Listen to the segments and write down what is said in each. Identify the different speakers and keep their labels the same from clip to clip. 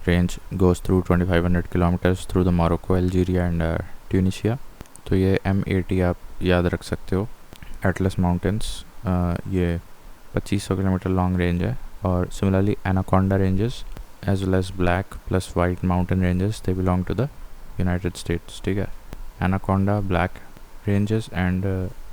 Speaker 1: Range goes through 2500 kilometres through the Morocco, Algeria and Tunisia. तो ये M80 आप याद रख सकते हो। एटलस माउंटेन्स, ये 2500 किलोमीटर लॉन्ग रेंज है। और similarly Anaconda ranges as well as black plus white mountain ranges, they belong to the United States. ठीक है, Anaconda, black ranges and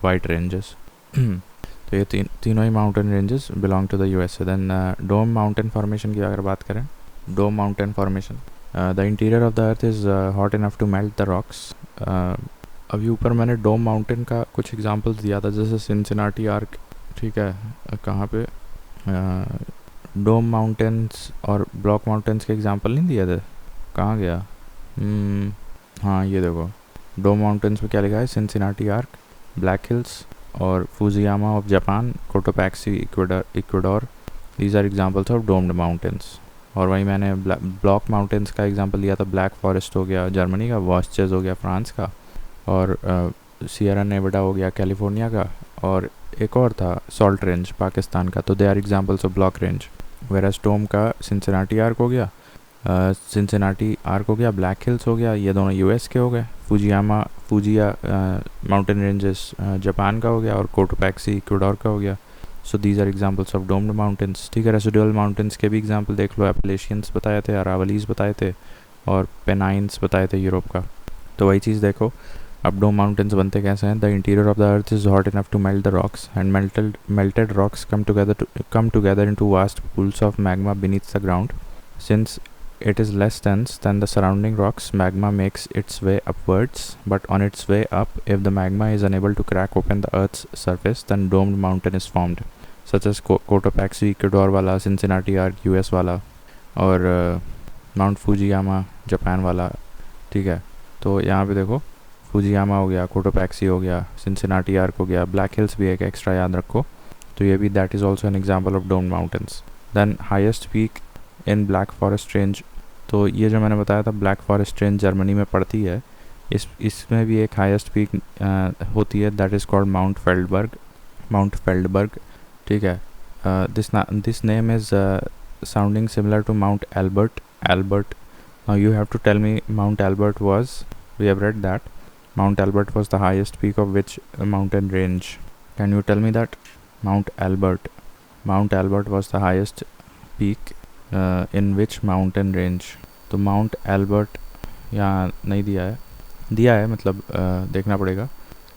Speaker 1: white ranges. तो ये तीनों ही mountain ranges belong to the USA। Then dome mountain formation की अगर बात करें, dome mountain formation, the interior of the earth is hot enough to melt the rocks. अभी ऊपर मैंने डोम माउंटेन का कुछ एग्जांपल्स दिया था, जैसे सिंसिनाटी आर्क। ठीक है, कहाँ पे डोम माउंटेन्स और ब्लॉक माउंटेन्स के एग्जांपल नहीं दिए थे, कहाँ गया? हाँ, ये देखो, डोम माउंटेन्स पे क्या लिखा है? सिंसिनाटी आर्क, ब्लैक हिल्स और Fujiyama of Japan, Cotopaxi Ecuador, these are examples of domed mountains. और वही मैंने ब्लॉक माउंटेन्स का एग्जांपल दिया था, ब्लैक फॉरेस्ट हो गया जर्मनी का, वॉस्चेस हो गया फ्रांस का, और सियरा नेवाडा हो गया कैलिफोर्निया का, और एक और था सॉल्ट रेंज पाकिस्तान का। तो they are examples of block range. Whereas dome का सिंसिनाटी आर्क हो गया, ब्लैक हिल्स हो गया, ये दोनों US के हो गए। फुजिया माउंटेन रेंजेस जापान का हो गया, और कोटोपैक्सी इक्वाडोर का हो गया। So these are examples of domed mountains. ठीक है, रेसिडुअल माउंटेन्स के भी एग्जांपल देख लो, एपलेशियंस बताए थे, अरावलीज बताए थे, और पेनाइन्स बताए थे यूरोप का। तो वही चीज़ देखो, अब डोम माउंटेन्स बनते कैसे हैं? The interior of the earth is hot enough to melt the rocks and melted rocks come together into vast pools of magma beneath the ground. Since it is less dense than the surrounding rocks, magma makes its way upwards, but on its way up, if the magma is unable to crack open the Earth's surface, then domed mountain is formed, such as Cotopaxi Ecuador वाला, Cincinnati Arc US वाला, और mount Fujiyama Japan वाला। ठीक है, तो यहाँ पे देखो, फुजियामा हो गया, कोटोपैक्सी हो गया, सिंसिनाटी आर्क हो गया, ब्लैक हिल्स भी एक एक्स्ट्रा याद रखो। तो ये भी, that is also an example of domed mountains. Then highest peak in Black Forest range, तो ये जो मैंने बताया था, ब्लैक फॉरेस्ट रेंज जर्मनी में पड़ती है। इसमें भी एक हाईएस्ट पीक होती है, that is called Mount Feldberg. ठीक है, this name is sounding similar to Mount Albert. Now you have to tell me, Mount Albert was, we have read that Mount Albert was the highest peak of which mountain range? Can you tell me that? Mount Albert was the highest peak in which mountain range? तो Mount Albert यहाँ नहीं दिया है मतलब देखना पड़ेगा।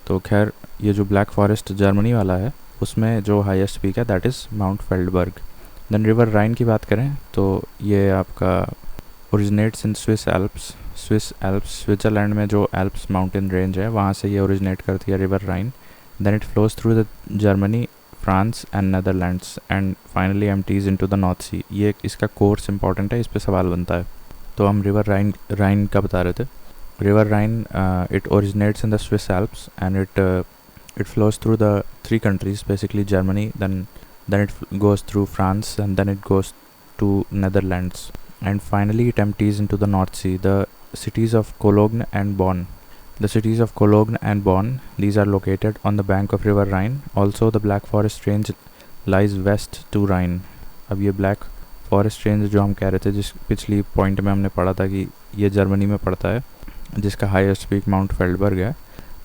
Speaker 1: तो खैर, ये जो ब्लैक फॉरेस्ट जर्मनी वाला है, उसमें जो हाईएस्ट पीक है that is Mount Feldberg. Then river Rhine की बात करें तो ये आपका originates in Swiss Alps. Switzerland में जो एल्प्स माउंटेन रेंज है, वहाँ से ये ओरिजिनेट करती है river Rhine. Then it flows through the Germany, France and Netherlands and finally empties into the North Sea. ये इसका कोर्स इंपॉर्टेंट है, इस पे सवाल बनता है। तो हम रिवर राइन का बता रहे थे। River Rhine, it originates in the Swiss Alps and it flows through the 3 countries, basically Germany, then it goes through France, and then it goes to Netherlands, and finally it empties into the North Sea. The cities of Cologne and Bonn. These are located on the bank of river Rhine. Also, the Black Forest Range lies west to Rhine. अब ये black Forest range जो हम कह रहे थे, जिस पिछली point में हमने पढ़ा था कि ये जर्मनी में पड़ता है, जिसका हाईएस्ट पीक माउंट फेल्डबर्ग है।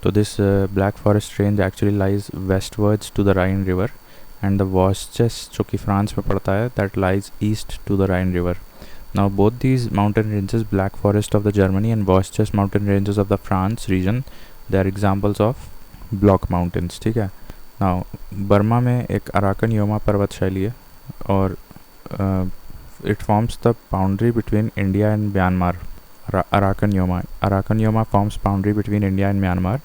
Speaker 1: तो this Black Forest range actually lies westwards to the Rhine river, and the Vosges जो कि फ्रांस में पड़ता है, that lies east to the Rhine river. Now both these mountain ranges, Black Forest of the Germany and Vosges mountain ranges of the France region, they are examples of block mountains. ठीक है. Now Burma में एक Arakan Yoma पर्वत शैली है, और it forms the boundary between India and Myanmar. Arakan Yoma forms boundary between India and Myanmar,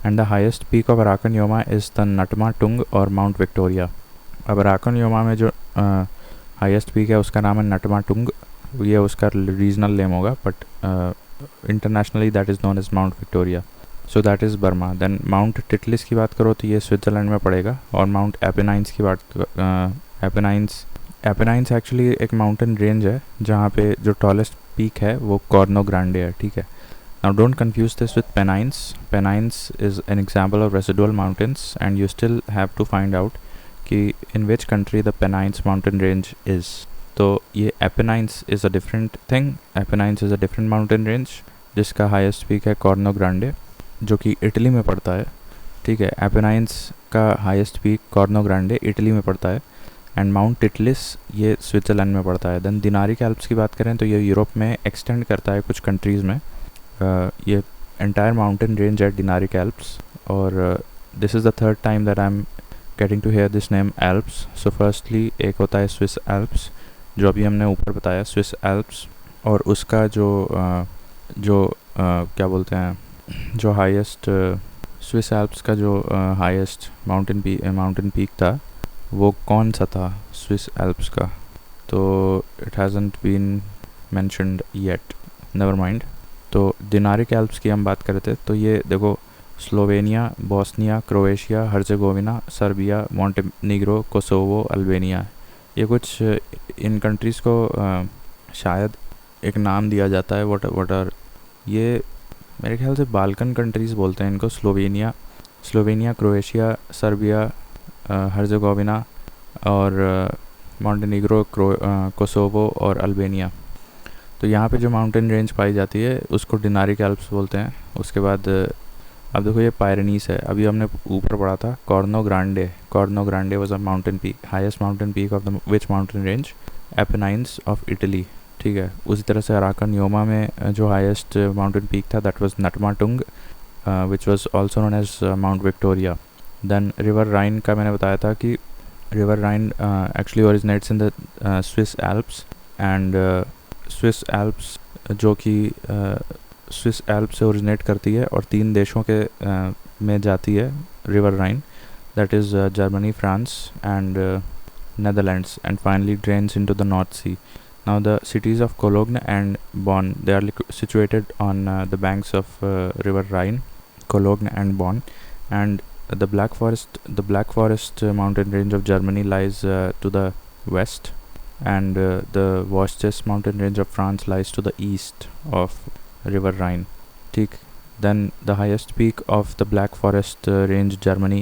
Speaker 1: and the highest peak of Arakan Yoma is the Natma Tung or Mount Victoria. अब Arakan Yoma में जो highest peak है उसका नाम है नटमा Taung. ये उसका regional name होगा, but internationally that is known as Mount Victoria. So that is Burma. Then Mount Titlis की बात करो तो ये स्विट्ज़रलैंड में पड़ेगा. और माउंट एपेनाइंस की बात एपेनाइंस एक्चुअली एक माउंटेन रेंज है जहाँ पे जो टॉलेस्ट पीक है वो कॉर्नो ग्रांडे है. ठीक है. Now don't confuse this with Pennines. Pennines is an example of residual mountains, and you still have to find out कि in which country the Pennines mountain range is. तो ये Apennines is a different thing, Apennines is a different mountain range जिसका highest peak है Corno Grande जो कि Italy में पड़ता है, ठीक है। एपेनाइंस का highest peak Karna Grande Italy में पड़ता है, एंड माउंट टिटलिस ये स्विट्ज़रलैंड में पड़ता है। देन दिनारिक एल्प्स की बात करें तो ये यूरोप में एक्सटेंड करता है कुछ कंट्रीज़ में। ये एंटायर माउंटेन रेंज है दिनारिक एल्प्स, और this is the third time that I am getting to hear this name Alps. So firstly एक होता है स्विस एल्प्स जो अभी हमने ऊपर बताया, स्विस एल्प्स, और उसका क्या बोलते हैं, जो हाईएस्ट स्विस एल्प्स का जो हाईएस्ट माउंटेन पीक था वो कौन सा था स्विस एल्प्स का, तो it hasn't been mentioned yet, never mind. तो दिनारिक एल्प्स की हम बात कर रहे थे, तो ये देखो Slovenia, Bosnia, Croatia, Herzegovina, Serbia, Montenegro, Kosovo, Albania, ये कुछ इन कंट्रीज़ को शायद एक नाम दिया जाता है, व्हाट आर ये, मेरे ख्याल से बाल्कन कंट्रीज़ बोलते हैं इनको, स्लोवेनिया, क्रोएशिया, सर्बिया, हर्जेगोविना और मॉन्टेनीग्रो, कोसोवो और अल्बानिया। तो यहाँ पे जो माउंटेन रेंज पाई जाती है उसको दिनारिक एल्प्स बोलते हैं। उसके बाद अब देखो ये पायरेनीस है, अभी हमने ऊपर पढ़ा था Corno Grande was a mountain peak, highest mountain peak of the which mountain range, Apennines of Italy, ठीक है। उसी तरह से अराकन-योमा में जो हाईएस्ट माउंटेन पीक था that was Natmataung which was also known as Mount Victoria. Then river Rhine का मैंने बताया था कि river Rhine actually originates in the Swiss Alps, and Swiss Alps जो कि स्विस एल्प्स से ओरिजिनेट करती है और 3 देशों के में जाती है river Rhine, that is Germany, France and Netherlands, and finally drains into the North Sea. Now the cities of Cologne and Bonn, they are situated on the banks of river Rhine, Cologne and Bonn, and the Black Forest mountain range of Germany lies to the west, and the Vosges mountain range of France lies to the east of river Rhine, ठीक। Then the highest peak of the Black Forest range Germany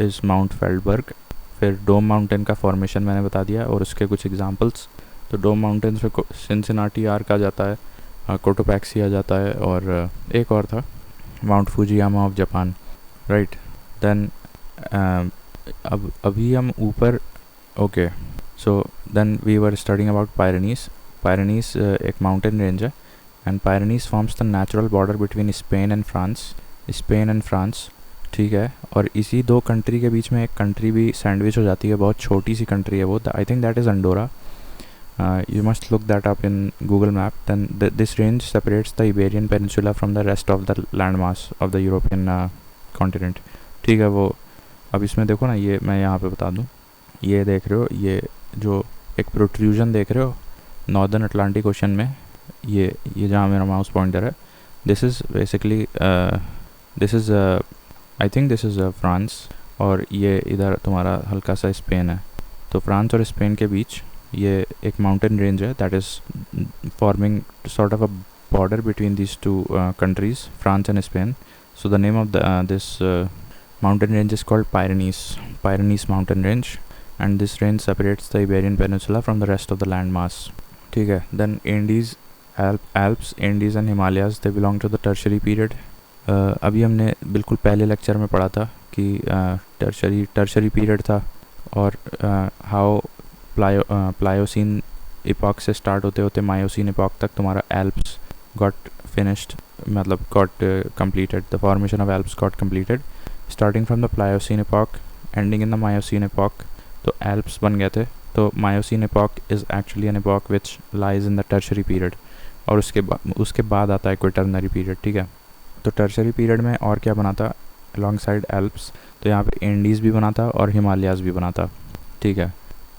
Speaker 1: is Mount Feldberg। फिर डोम mountain का formation मैंने बता दिया और उसके कुछ examples. तो डोम माउंटेन्स में सिंसिनाटी आर्क आ जाता है, कोटोपैक्सी आ जाता है, और एक और था Mount Fujiyama of Japan, right. Then अब अभी हम ऊपर, okay, so then we were studying about Pyrenees एक माउंटेन रेंज है, and Pyrenees forms the natural border between Spain and France, ठीक है। और इसी 2 कंट्री के बीच में एक कंट्री भी सैंडविच हो जाती है, बहुत छोटी सी कंट्री है वो, I think that is Andorra. You must look that up in Google map. Then this range separates the Iberian peninsula from the rest of the land mass of the European continent, ठीक है। वो अब इसमें देखो ना, ये मैं यहाँ पे बता दूँ, ये देख रहे हो, ये जो एक प्रोट्रूजन देख रहे हो नॉर्दर्न अटलांटिक ओशन में, ये जहाँ मेरा माउस पॉइंटर है, this is basically I think this is France, और ये इधर तुम्हारा हल्का सा स्पेन है। तो फ्रांस और स्पेन के बीच ये एक माउंटेन रेंज है that is forming sort of a border between these 2 countries, France and Spain. So the name of this mountain range is called Pyrenees mountain range, and this range separates the Iberian peninsula from the rest of the land mass, ठीक है। Then Alps, Andes and Himalayas, they belong to the tertiary period. अभी हमने बिल्कुल पहले lecture में पढ़ा था कि टर्शरी पीरियड था, और हाउ प्लायोसीन इपॉक से स्टार्ट होते होते मायोसीन इपॉक तक तुम्हारा Alps got completed, the formation of Alps got completed starting from the Pliocene epoch ending in the Miocene epoch। तो Alps बन गए थे। तो Miocene epoch is actually an epoch which lies in the tertiary period, और उसके बाद आता है quaternary period, ठीक है। तो टर्शरी पीरियड में और क्या बना था अलॉन्ग साइड एल्प्स, तो यहाँ पे एंडीज़ भी बना था और हिमालयाज़ भी बना था, ठीक है,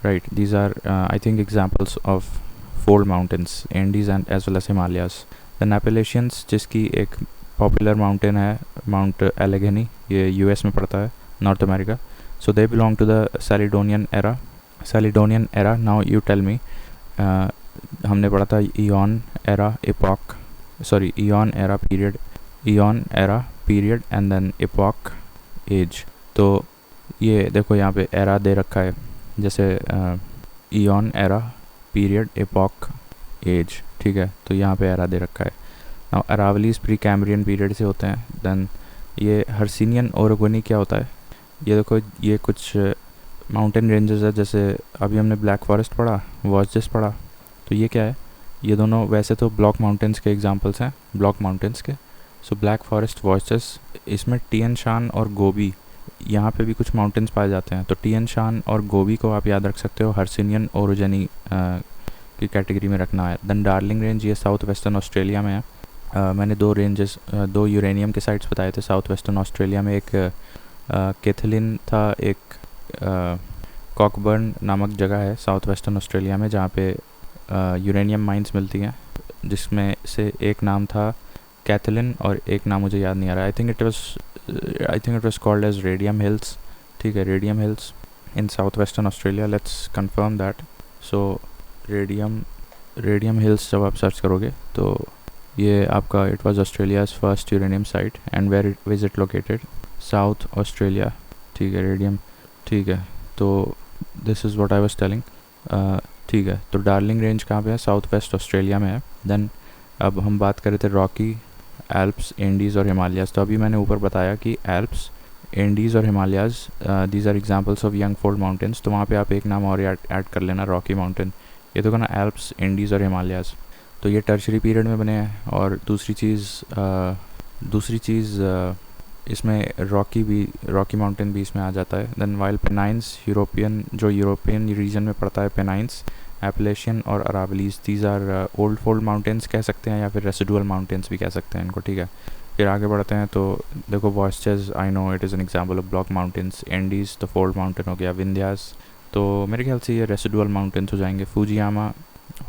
Speaker 1: right. These are I think examples of fold mountains, Andes and as well as Himalayas. The Appalachians, जिसकी एक पॉपुलर माउंटेन है माउंट एलेघनी, ये यूएस में पड़ता है, North America. So they belong to the Caledonian era. Now you tell me, हमने पढ़ा था eon era period and then epoch age. तो ये देखो यहाँ पे एरा दे रखा है, जैसे eon era, period, epoch, age, ठीक है। तो यहाँ पे एरा दे रखा है। Now Aravallis Precambrian period से होते हैं। देन ये हर्सिनियन ओरेगोनी क्या होता है, ये देखो ये कुछ माउंटेन रेंजेस है, जैसे अभी हमने ब्लैक फॉरेस्ट पढ़ा, वॉचेस पढ़ा, तो ये क्या है, ये दोनों वैसे तो ब्लॉक माउंटेन्स के एग्जांपल्स हैं, ब्लॉक माउंटेन्स के। सो ब्लैक फॉरेस्ट, वॉचेस, इसमें टियन शान और गोबी, यहाँ पे भी कुछ माउंटेन्स पाए जाते हैं। तो टियन शान और गोबी को आप याद रख सकते हो, हर्सिनियन ओरोजेनी की कैटेगरी में रखना है। देन डार्लिंग रेंज, ये साउथ वेस्टर्न ऑस्ट्रेलिया में है। मैंने दो रेंजेस, दो यूरेनियम के साइट्स बताए थे साउथ वेस्टर्न ऑस्ट्रेलिया में। एक कैथलिन था, एक कॉकबर्न नामक जगह है साउथ वेस्टर्न ऑस्ट्रेलिया में, जहाँ पे यूरेनियम माइंस मिलती हैं, जिसमें से एक नाम था कैथलिन और एक नाम मुझे याद नहीं आ रहा। I think it was called as Radium Hills, ठीक है, Radium Hills in South Western Australia. Let's confirm that. So Radium Hills जब आप सर्च करोगे तो ये आपका, it was Australia's first uranium site and where it was it located, South Australia, ठीक है, रेडियम, ठीक है। तो this is what I was telling, ठीक है। तो डार्लिंग रेंज कहाँ पे है, साउथ वेस्ट ऑस्ट्रेलिया में है। देन अब हम बात कर रहे थे रॉकी, एल्प्स, एंडीज़ और हिमालयाज़। तो अभी मैंने ऊपर बताया कि एल्प्स, एंडीज़ और Himalayas, these are examples of young fold mountains. तो वहाँ पे आप एक नाम और ऐड कर लेना, रॉकी माउंटेन। ये तो कहना एल्प्स, एंडीज़ और हिमालयाज़, तो ये टर्शरी पीरियड में बने हैं। और दूसरी चीज़ इसमें रॉकी माउंटेन भी इसमें आ जाता है। Then while Pennines, European region में पड़ता है पेनाइंस, एपलेशियन और Aravallis, these are old fold mountains कह सकते हैं, या फिर रेसिडुअल माउंटेन्स भी कह सकते हैं इनको, ठीक है। फिर आगे बढ़ते हैं तो देखो Vosges, I know it is an example of block mountains. Andes तो फोल्ड माउंटेन हो गया। विंध्यास तो मेरे ख्याल से ये रेसिडुअल माउंटेन्स हो जाएंगे। फुजियामा,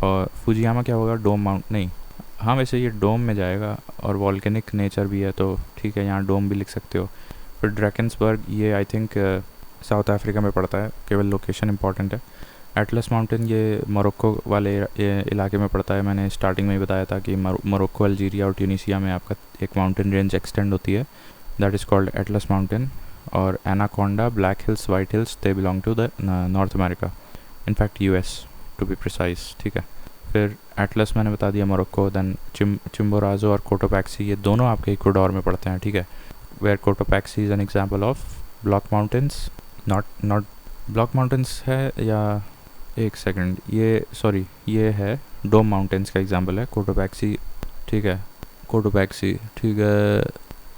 Speaker 1: और फुजियामा क्या होगा, डोम माउंट नहीं, हाँ वैसे ये डोम में जाएगा और वॉल्केनिक नेचर भी है, तो ठीक है, यहाँ डोम भी लिख सकते हो। फिर ड्रैकन्सबर्ग, ये आई थिंक साउथ अफ्रीका में पड़ता है, केवल लोकेशन इंपॉर्टेंट है। एटलस माउंटेन, ये मोरक्को वाले इलाके में पड़ता है। मैंने स्टार्टिंग में ही बताया था कि मोरक्को, अल्जीरिया और ट्यूनीसिया में आपका एक माउंटेन रेंज एक्सटेंड होती है, that is called Atlas mountain. और Anaconda, Black Hills, White Hills, they belong to the North America, in fact US to be precise, ठीक है। फिर एटलस मैंने बता दिया मोरक्को। देन चिम्बोराजो और कोटोपैक्सी, ये दोनों आपके इक्वाडोर में पड़ते हैं, ठीक है। Where Cotopaxi is an example of block mountains, not block mountains है, या एक सेकंड, ये है डोम माउंटेन्स का एग्जांपल है कोटोपैक्सी, ठीक है, कोटोपैक्सी, ठीक है,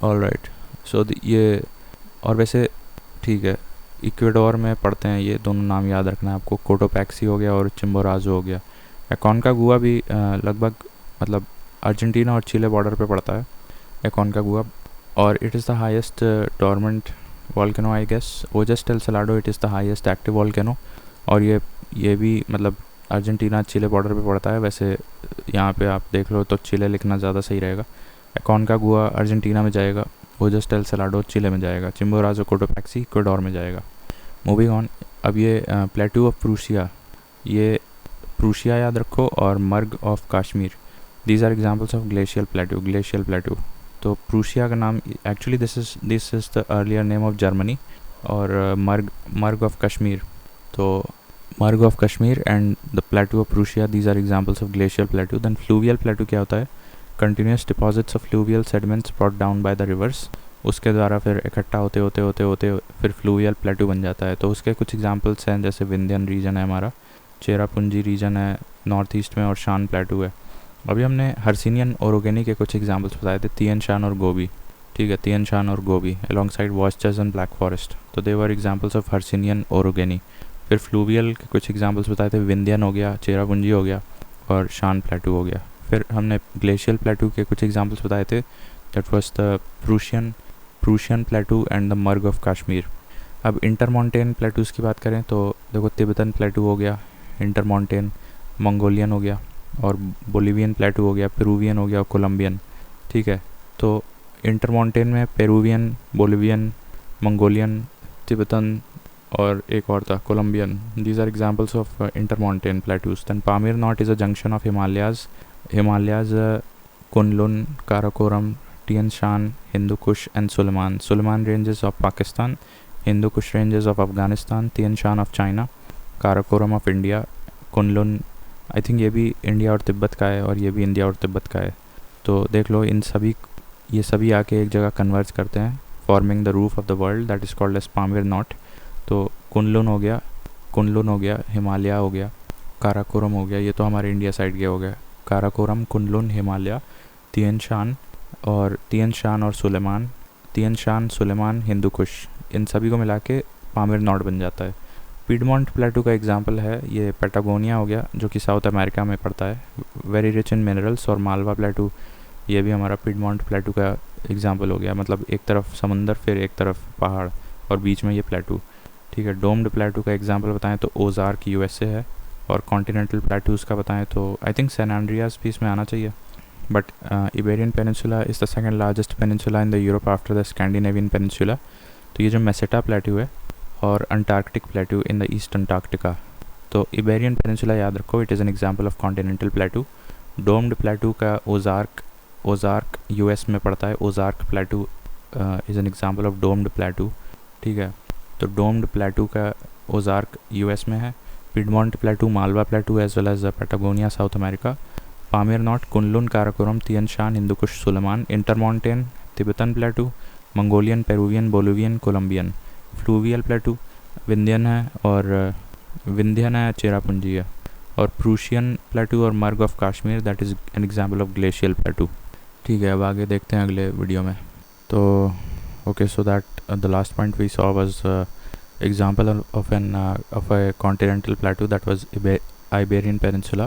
Speaker 1: ऑलराइट। सो ये, और वैसे ठीक है, इक्वाडोर में पड़ते हैं, ये दोनों नाम याद रखना है आपको, कोटोपैक्सी हो गया और चिम्बोराजो हो गया। एकोनकागुआ भी लगभग मतलब अर्जेंटीना और चिले बॉर्डर पे पड़ता है एकोनकागुआ, और it is the highest dormant volcano I guess. Ojos del Salado, it is the highest active volcano, और ये भी मतलब अर्जेंटीना चिले बॉर्डर पे पड़ता है। वैसे यहाँ पे आप देख लो तो चिले लिखना ज़्यादा सही रहेगा। एकोनकागुआ अर्जेंटीना में जाएगा, ओजस डेल सलाडो चिले में जाएगा, चिम्बोराजो कोटोपैक्सी इक्वाडोर में जाएगा। मूविंग ऑन, अब ये प्लेटू ऑफ प्रूशिया, ये प्रूशिया याद रखो, और Marg of Kashmir, these are examples of glacial plateau. तो प्रूशिया का नाम actually this is the earlier name of Germany, और मर्ग ऑफ कश्मीर, तो Marg of Kashmir and the plateau of Prussia, these are examples of glacial plateau. Then fluvial plateau क्या होता है, continuous deposits of fluvial sediments brought down by the rivers, उसके द्वारा फिर इकट्ठा होते फिर फ्लूवियल प्लेटू बन जाता है। तो उसके कुछ एग्जांपल्स हैं, जैसे विंध्यन रीजन है हमारा, चेरापूंजी रीजन है नॉर्थ ईस्ट में, और शान प्लेटू है। अभी हमने हर्सिनियन ओरोगेनी के कुछ एग्जांपल्स बताए थे, तियन शान और गोबी, ठीक है, तियन शान और गोबी अलॉन्ग साइड वॉस्चर्स एंड ब्लैक फॉरेस्ट, तो they were examples of Hercynian orogeny. फिर फ्लूवियल के कुछ एग्जांपल्स बताए थे, विंध्यन हो गया, चेरापूंजी हो गया, और शान प्लेटू हो गया। फिर हमने ग्लेशियल प्लेटू के कुछ एग्जांपल्स बताए थे, that was the Prussian plateau and the Marg of Kashmir. अब इंटरमॉन्टेन प्लेटूज़ की बात करें तो देखो तिब्बतन प्लेटू हो गया, इंटरमॉन्टेन, मंगोलियन हो गया, और बोलिवियन प्लेटू हो गया, पेरुवियन हो गया, और कोलंबियन, ठीक है। तो इंटरमॉन्टेन में पेरुवियन, बोलिवियन, मंगोलियन, तिब्बतन, और एक और था Columbian, these are examples of intermontane plateaus. Then Pamir knot is a junction of Himalayas, Kunlun, Karakoram, Tian Shan, Hindu Kush and Sulaiman ranges of Pakistan, Hindu Kush ranges of Afghanistan, Tian Shan of China, Karakoram of India, Kunlun, I think ये भी India और तिब्बत का है और ये भी India और तिब्बत का है। तो देख लो ये सभी आके एक जगह कन्वर्ज करते हैं, forming the roof of the world, that is called as Pamir knot. तो कुनलुन हो गया, हिमालय हो गया, काराकोरम हो गया, ये तो हमारे इंडिया साइड के हो गया, काराकोरम, कुनलुन, हिमालय, तिएन शान और सुलेमान, हिंदू कुश, इन सभी को मिला के पामीर नॉट बन जाता है। पीडमोंट प्लेटू का एग्जांपल है ये पैटागोनिया हो गया, जो कि साउथ अमेरिका में पड़ता है, वेरी रिच इन मिनरल्स। और मालवा प्लेटू, ये भी हमारा पीडमोंट प्लेटू का एग्जांपल हो गया, मतलब एक तरफ समंदर फिर एक तरफ पहाड़ और बीच में ये प्लेटू, ठीक है। डोम्ड प्लेटू का एग्जांपल बताएं तो ओजार्क यूएसए है, और कॉन्टिनेंटल प्लेटूज़ का बताएं तो आई थिंक सैन एंड्रियास भी इसमें आना चाहिए। But Iberian peninsula is the second largest peninsula in the Europe after the Scandinavian peninsula. तो ये जो मेसेटा प्लेटू है और Antarctic प्लेटू in the east Antarctica. तो इबेरियन पेनिनसुला याद रखो, it is an example of continental प्लेटू। Doomed प्लेटू का ओजार्क यूएस में पड़ता है, Ozark प्लेटू is an example of doomed प्लेटू, ठीक है। तो डोम्ड प्लेटू का ओजार्क यूएस में है, Piedmont plateau, Malwa plateau as well as Patagonia South America, Pamir knot, Kunlun, Karakoram, Tien Shan, Hindu Kush, Sulaiman, intermountain, Tibetan plateau, Mongolian, Peruvian, Bolivian, Columbian, fluvial plateau, Vindhyan है, चेरापूंजी है, और Prussian plateau और Marg of Kashmir, that is an example of glacial plateau, ठीक है। अब आगे देखते हैं अगले वीडियो में। तो okay, so that the last point we saw was example of a continental plateau, that was Iberian Peninsula,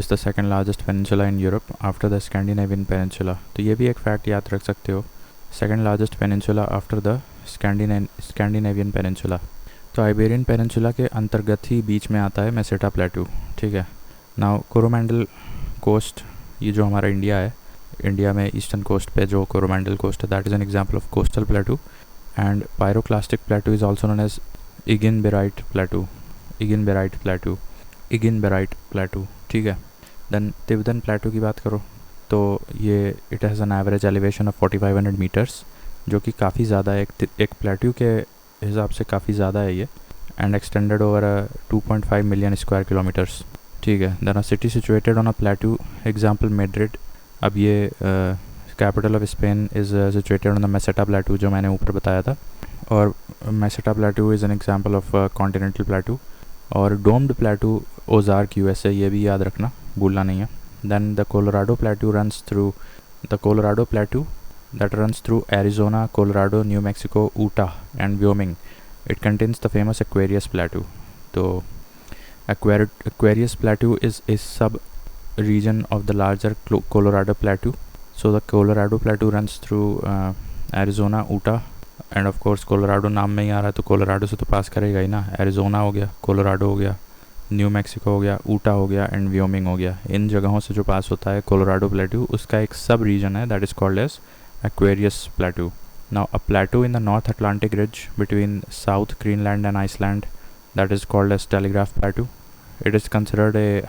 Speaker 1: is the second largest peninsula in Europe after the Scandinavian Peninsula। तो ये भी एक फैक्ट याद रख सकते हो, second largest peninsula after the Scandinavian Peninsula। तो Iberian peninsula के अंतर्गत ही बीच में आता है मेसेटा प्लेटू, ठीक है। नाउ कोरोमंडल कोस्ट, ये जो हमारा इंडिया है, इंडिया में ईस्टर्न कोस्ट पे जो कोरोमंडल कोस्ट है, that is an example of coastal प्लेटू। And pyroclastic plateau is also known as Iguinbarite plateau, ठीक है। देन तिब्बतन प्लेटू की बात करो तो ये it has an average elevation of 4500 metres, जो कि काफ़ी ज़्यादा है, एक प्लेटू के हिसाब से काफ़ी ज़्यादा है ये, and extended over 2.5 million square kilometres, ठीक है। Then a city situated on a plateau, example Madrid. अब ये capital of Spain is situated on the Meseta plateau, जो मैंने ऊपर बताया था, और Meseta plateau is an example of continental plateau. और डोम्ड प्लेटू ओजार्क यूएसए, ये भी याद रखना, भूलना नहीं है। Then the Colorado plateau that runs through Arizona, Colorado, New Mexico, Utah and Wyoming. It contains the famous Aquarius plateau. तो Aquarius प्लेटू is a सब region of the larger Colorado Plateau. So the Colorado Plateau runs through Arizona, Utah, and of course Colorado नाम में ही आ रहा है तो Colorado से तो पास करेगा ही ना। एरिजोना हो गया, कोलोराडो हो गया, न्यू मैक्सिको हो गया, ऊटा हो गया, एंड व्योमिंग हो गया। इन जगहों से जो पास होता है कोलोराडो प्लेटू, उसका एक सब रीजन है, that is called as Aquarius plateau. Now a plateau in the North Atlantic ridge between South Greenland and Iceland, that is called as Telegraph plateau. It is considered a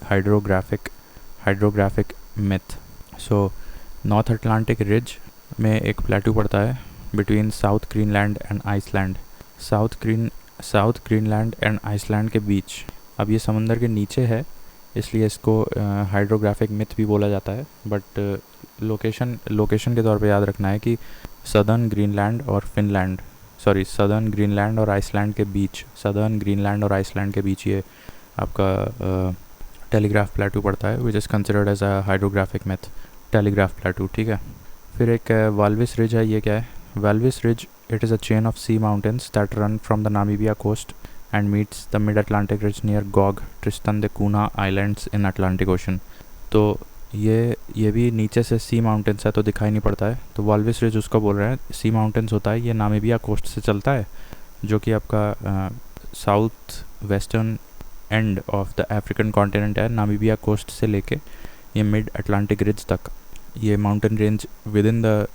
Speaker 1: hydrographic myth. So North Atlantic ridge में एक plateau पड़ता है between South Greenland and Iceland, South Greenland and Iceland के बीच। अब ये समंदर के नीचे है, इसलिए इसको हाइड्रोग्राफिक मिथ भी बोला जाता है। बट लोकेशन के तौर पे याद रखना है कि सदर्न ग्रीनलैंड और आइसलैंड के बीच ये आपका टेलीग्राफ प्लेटू पड़ता है, which is considered as a hydrographic myth, Telegraph plateau, ठीक है। फिर एक वाल्विस रिज है, ये क्या है? Walvis Ridge, it is a chain of sea mountains that run from the Namibia coast and meets the Mid Atlantic Ridge near Gough, Tristan da Cunha islands in Atlantic ocean. तो ये भी नीचे से सी mountains है तो दिखाई नहीं पड़ता है, तो वाल्विस रिज उसको बोल रहे हैं। सी माउंटेन्स होता है, ये नामीबिया कोस्ट से चलता है, जो कि आपका south western and of the African continent है। नामीबिया कोस्ट से लेके ये मिड अटलांटिक रिज तक ये mountain range with in the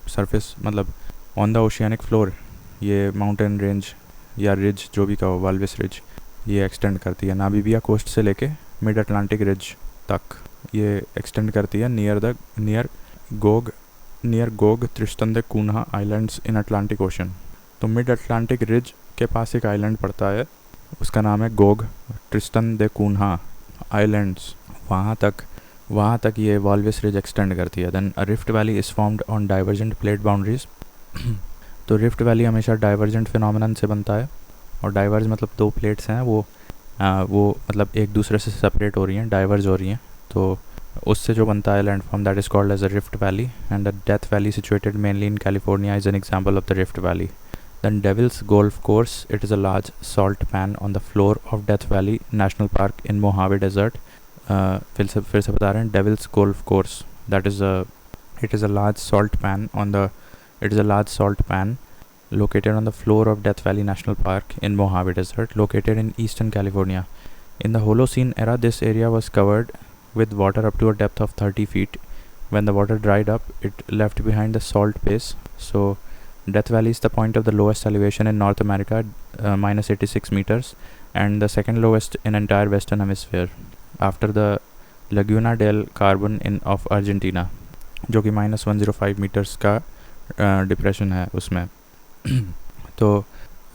Speaker 1: surface, मतलब ऑन द ओशियानिक फ्लोर, ये माउंटेन रेंज या रिज जो भी कहो, वाल्विस रिज, ये एक्सटेंड करती है नामीबिया कोस्ट से लेके मिड अटलांटिक रिज तक, ये एक्सटेंड करती है near Gough Tristan da Cunha islands in Atlantic ocean. तो मिड अटलांटिक रिज के पास एक आइलैंड पड़ता है उसका नाम है Gough, Tristan da Cunha islands, वहाँ तक ये वॉल्विस रिज एक्सटेंड करती है। Then a rift valley is formed on divergent plate boundaries. तो रिफ्ट वैली हमेशा डाइवर्जेंट फिनोमिनन से बनता है, और डाइवर्ज मतलब दो प्लेट्स हैं वो मतलब एक दूसरे से सेपरेट हो रही हैं, डाइवर्ज हो रही हैं, तो उससे जो बनता है landform that is called as a rift valley. And the Death Valley situated mainly in California is an example of the rift valley. Then Devil's Golf Course, it is a large salt pan on the floor of Death Valley National Park in Mojave Desert. फिर से बता रहे हैं, Devil's Golf Course, it is a large salt pan located on the floor of Death Valley National Park in Mojave Desert, located in eastern California. In the Holocene era, this area was covered with water up to a depth of 30 feet. When the water dried up, it left behind the salt base. So Death Valley is the point of the lowest elevation in North America, minus 86 meters, and the second lowest in entire Western Hemisphere, after the Laguna del Carbon of Argentina, जो कि minus 105 meters का depression है उसमें। तो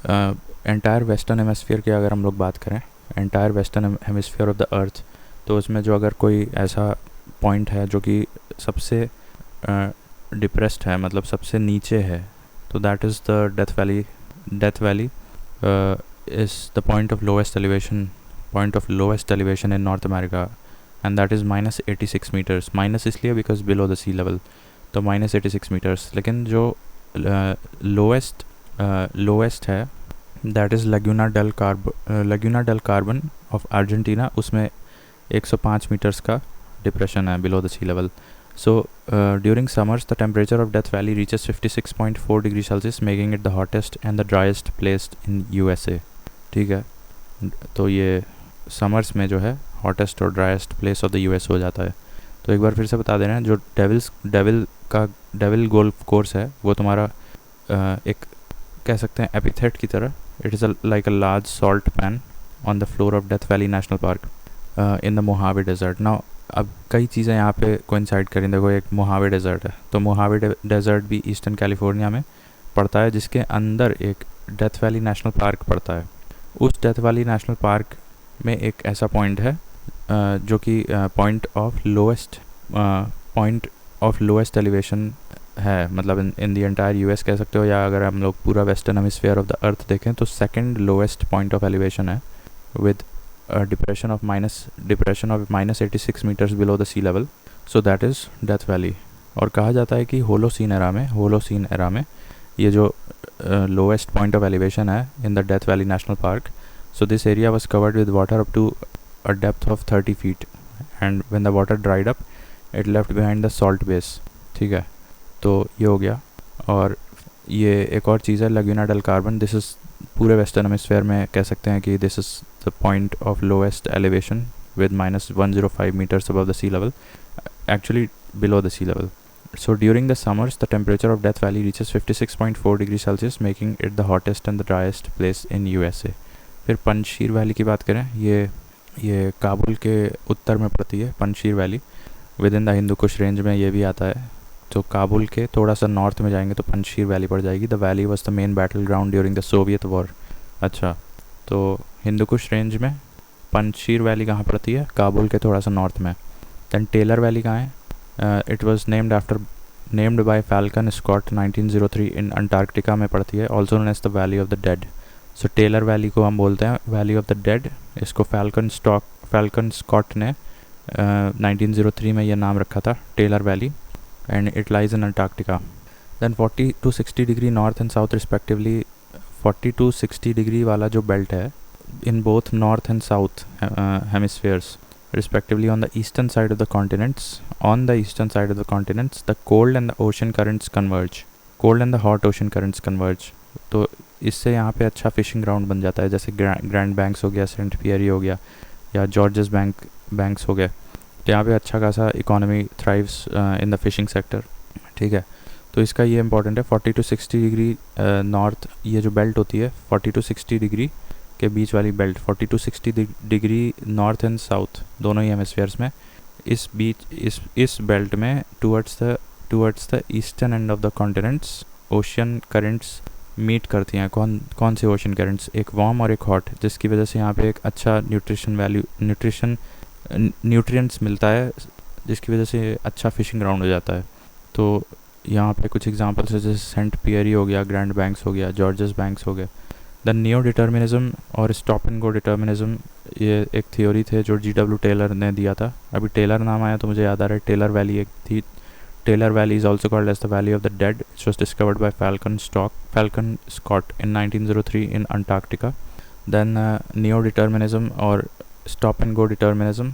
Speaker 1: entire western hemisphere की अगर हम लोग बात करें, entire western hemisphere of the अर्थ, तो उसमें जो अगर कोई ऐसा पॉइंट है जो कि सबसे डिप्रेस्ड है, मतलब सबसे नीचे है, तो that is the Death Valley is the point of lowest elevation in North America, and that is minus 86 metres. Minus इसलिए because below the sea level, तो minus 86 मीटर्स। लेकिन जो लोएस्ट है that is Laguna del Carbón of Argentina, उसमें 105 metres का depression है below the sea level. So during summers, the temperature of Death Valley reaches 56.4 degrees Celsius, making it the hottest and the driest place in USA. ठीक है, तो ये summers में जो है हॉटेस्ट और driest place of the US हो जाता है। तो एक बार फिर से बता दे रहे हैं, जो डेविल गोल्फ कोर्स है वो तुम्हारा एक कह सकते हैं एपिथेट की तरह, it is like a large salt pan on the floor of Death Valley National Park in the Mojave desert. Now अब कई चीज़ें यहाँ पे कोइंसाइड करें। देखो, एक मोहावे डेजर्ट है, तो मोहावे डेजर्ट भी ईस्टर्न कैलिफोर्निया में पड़ता है, जिसके अंदर एक डेथ वैली नेशनल पार्क पड़ता है। उस डेथ वैली नेशनल पार्क में एक ऐसा पॉइंट है जो कि पॉइंट ऑफ लोएस्ट एलिवेशन है, मतलब इन द एंटायर यूएस कह सकते हो, या अगर हम लोग पूरा western hemisphere of the earth देखें तो second lowest point of elevation है, with depression of minus 86 metres below the sea level. So that is Death Valley. और कहा जाता है कि होलोसीन एरा में ये जो लोएस्ट पॉइंट ऑफ एलिवेशन है in the Death Valley National Park, so this area was covered with water up to a depth of 30 feet, and when the water dried up it left behind the salt base. ठीक है, तो ये हो गया। और ये एक और चीज़ है लगुना डेल कार्बन, दिस इज़ पूरे वेस्टर्न हेमिस्फीयर में कह सकते हैं कि this is the point of lowest elevation with minus 105 meters above the sea level, actually below the sea level. So during the summers, the temperature of Death Valley reaches 56.4 degrees Celsius, making it the hottest and the driest place in USA. फिर Panjshir valley की बात करें, ये काबुल के उत्तर में पड़ती है Panjshir valley, with in the Hindu Kush range में ये भी आता है। तो काबुल के थोड़ा सा नॉर्थ में जाएंगे तो पंजशीर वैली पड़ जाएगी। The valley was the main battle ground during the Soviet war. अच्छा, तो हिंदू कुश रेंज में पंजशीर वैली कहाँ पड़ती है? काबुल के थोड़ा सा नॉर्थ में। दैन टेलर वैली कहाँ है? It was named by Falcon Scott 1903 in Antarctica में पड़ती है, also known as the valley of the dead. So Taylor Valley को हम बोलते हैं वैली ऑफ द डेड। इसको फैल्कन स्कॉट ने 1903 में यह नाम रखा था, Taylor Valley, and it lies in Antarctica. Then 40 to 60 degree north and south respectively, 40 to 60 degree वाला जो बेल्ट है in both north and south hemispheres respectively on the eastern side of the continents, the cold and the hot ocean currents converge। तो इससे यहाँ पे अच्छा fishing ground बन जाता है, जैसे ग्रैंड बैंक्स हो गया, सेंट पियरी हो गया, या जॉर्जेस बैंक्स हो गए। तो यहाँ पे अच्छा खासा economy thrives in the fishing sector. ठीक है, तो इसका ये इंपॉर्टेंट है, 40 to 60 डिग्री नॉर्थ, ये जो बेल्ट होती है 40 to 60 डिग्री के बीच वाली belt, 40 to 60 degree north and south दोनों ही हेमिस्फीयर्स में, इस बेल्ट में towards the eastern end of the continents ocean currents meet करती हैं कौन कौन से ओशन करंट्स, एक वार्म और एक हॉट, जिसकी वजह से यहाँ पे एक अच्छा न्यूट्रिएंट्स मिलता है, जिसकी वजह से अच्छा फिशिंग ग्राउंड हो जाता है। तो यहाँ पे कुछ एग्जांपल्स है जैसे सेंट पियरी हो गया, ग्रैंड बैंक्स हो गया, जॉर्जेस बैंक्स हो गए। द नियो डिटर्मिनिज्म और स्टॉप एंड गो डिटर्मिनिज्म, ये एक थ्योरी थे जो G.W. टेलर ने दिया था। अभी टेलर नाम आया तो मुझे याद आ रहा है, टेलर वैली एक थी। Taylor Valley is also called as the valley of the dead, it was discovered by Falcon Scott in 1903 in Antarctica. Then neo determinism और stop and go determinism,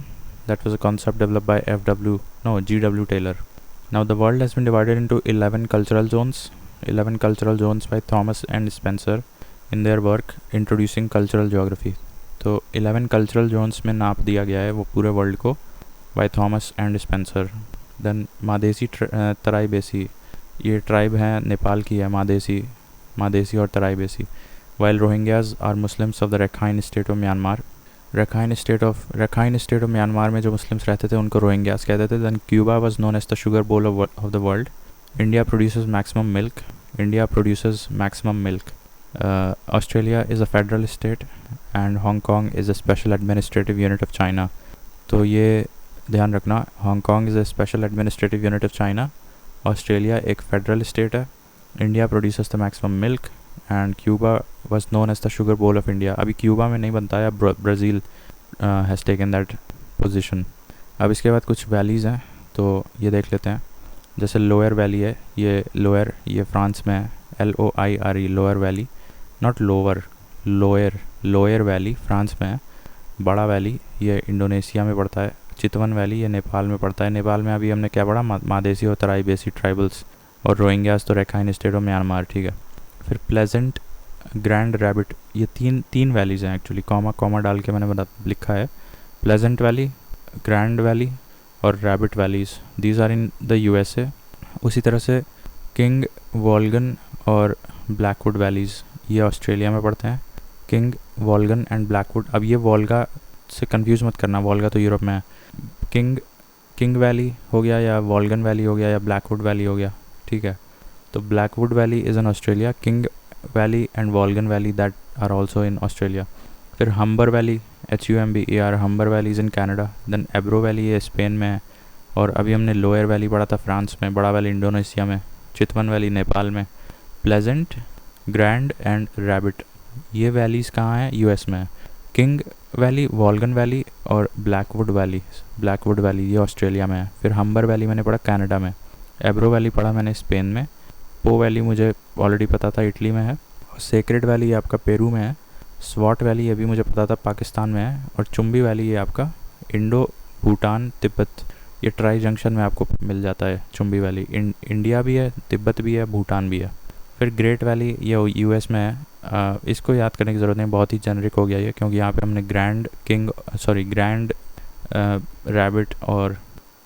Speaker 1: that was a concept developed by G.W. Taylor. Now the world has been divided into 11 cultural zones by Thomas and Spencer in their work introducing cultural geography. तो 11 cultural zones में नाप दिया गया है वो पूरे world को by Thomas and Spencer. Then मादेसी तराई-बेसी, ये ट्राइब है नेपाल की है, मादेसी और तराई-बेसी। While Rohingyas are Muslims of the Rakhine state of Myanmar, Rakhine state of Myanmar में जो मुस्लिम्स रहते थे उनको रोहिंग्यास कहते थे। Then Cuba was known as the sugar bowl of the world. India produces maximum milk. Australia is a federal state and Hong Kong is a special administrative unit of China. तो ये ध्यान रखना, Hong Kong is a special administrative unit of China, Australia एक federal state है, India produces the maximum milk and Cuba was known as the sugar bowl of India। अभी Cuba में नहीं बनता है, Brazil has taken that position. अब इसके बाद कुछ वैलीज़ हैं तो ये देख लेते हैं। जैसे लोअर वैली है, ये फ्रांस में है, LOIRE lower valley, not lower, lower valley France में है। बड़ा वैली ये इंडोनेशिया में पड़ता है। चितवन वैली ये नेपाल में पड़ता है। नेपाल में अभी हमने क्या पढ़ा, मादेसी और तराई-बेसी ट्राइबल्स, और रोहिंग्यास तो रखाइन स्टेट ऑफ म्यांमार, ठीक है। फिर प्लेजेंट, ग्रैंड रैबिट, ये तीन वैलीज़ हैं एक्चुअली, कॉमा डाल के मैंने लिखा है। प्लेजेंट वैली, ग्रैंड वैली और Rabbit valleys, these are in the USA। उसी तरह से किंग, वॉल्गन और ब्लैकवुड वैलीज़ ये ऑस्ट्रेलिया में पड़ते हैं। King, Walgan and Blackwood. अब ये वॉल्गा से कंफ्यूज मत करना, वॉल्गा तो यूरोप में है। किंग वैली हो गया या वॉल्गन वैली हो गया या ब्लैकवुड वैली हो गया, ठीक है। तो Blackwood valley is in Australia, King valley and Walgan valley that are also in Australia. फिर Humber valley, HUMBER, Humber valley is in Canada. Then Ebro valley ये स्पेन में है, और अभी हमने लोअर वैली पढ़ा था फ्रांस में, बड़ा वैली इंडोनेशिया में, चितवन वैली नेपाल में। प्लेजेंट, ग्रैंड एंड रैबिट ये वैलीज़ कहाँ हैं, US में है। किंग वैली, वॉल्गन वैली और ब्लैकवुड वैली ये ऑस्ट्रेलिया में है। फिर हम्बर वैली मैंने पढ़ा कैनेडा में, एब्रो वैली पढ़ा मैंने स्पेन में, पो वैली मुझे ऑलरेडी पता था इटली में है, और सेक्रेड वैली ये आपका पेरू में है, स्वाट वैली ये भी मुझे पता था पाकिस्तान में है, और चुम्बी वैली ये आपका इंडो भूटान तिब्बत ये ट्राई जंक्शन में आपको मिल जाता है। चुम्बी वैली इंडिया भी है, तिब्बत भी है, भूटान भी है। फिर ग्रेट वैली ये US में है। इसको याद करने की ज़रूरत नहीं, बहुत ही जेनरिक हो गया ये, क्योंकि यहाँ पे हमने ग्रैंड रैबिट और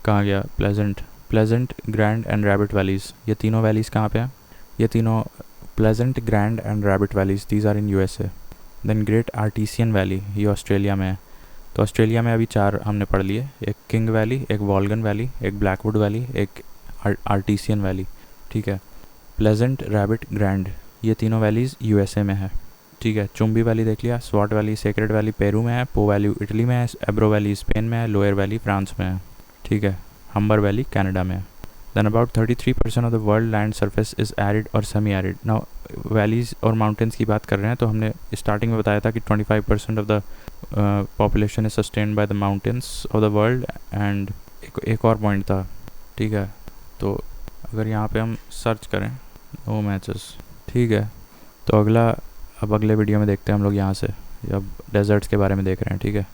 Speaker 1: कहाँ गया Pleasant, Grand and Rabbit valleys, ये तीनों वैलीज़ कहाँ पे हैं, ये तीनों Pleasant, Grand and Rabbit valleys, these are in USA। Then Great Artesian valley ये ऑस्ट्रेलिया में है। तो ऑस्ट्रेलिया में अभी 4 हमने पढ़ लिए, एक किंग वैली, एक वॉल्गन वैली, एक ब्लैकवुड वैली, एक आर्टिसियन वैली, ठीक है। प्लेजेंट, रैबिट, ग्रैंड ये तीनों वैलीज़ USA में है, ठीक है। चुम्बी वैली देख लिया, स्वाट वैली, सेक्रेड वैली पेरू में है, पो वैली इटली में है, एब्रो वैली स्पेन में है, लोअर वैली फ्रांस में है, ठीक है। हम्बर वैली कनाडा में है। Then about 33% of the world land surface is arid or semi-arid. Now valleys और mountains की बात कर रहे हैं, तो हमने स्टार्टिंग में बताया था कि 25% of the population is sustained by the mountains of the world, and एक और पॉइंट था, ठीक है। तो अगर यहाँ पे हम सर्च करें नो मैचेस, ठीक है, तो अगले वीडियो में देखते हैं हम लोग यहाँ से, अब डेजर्ट्स के बारे में देख रहे हैं, ठीक है।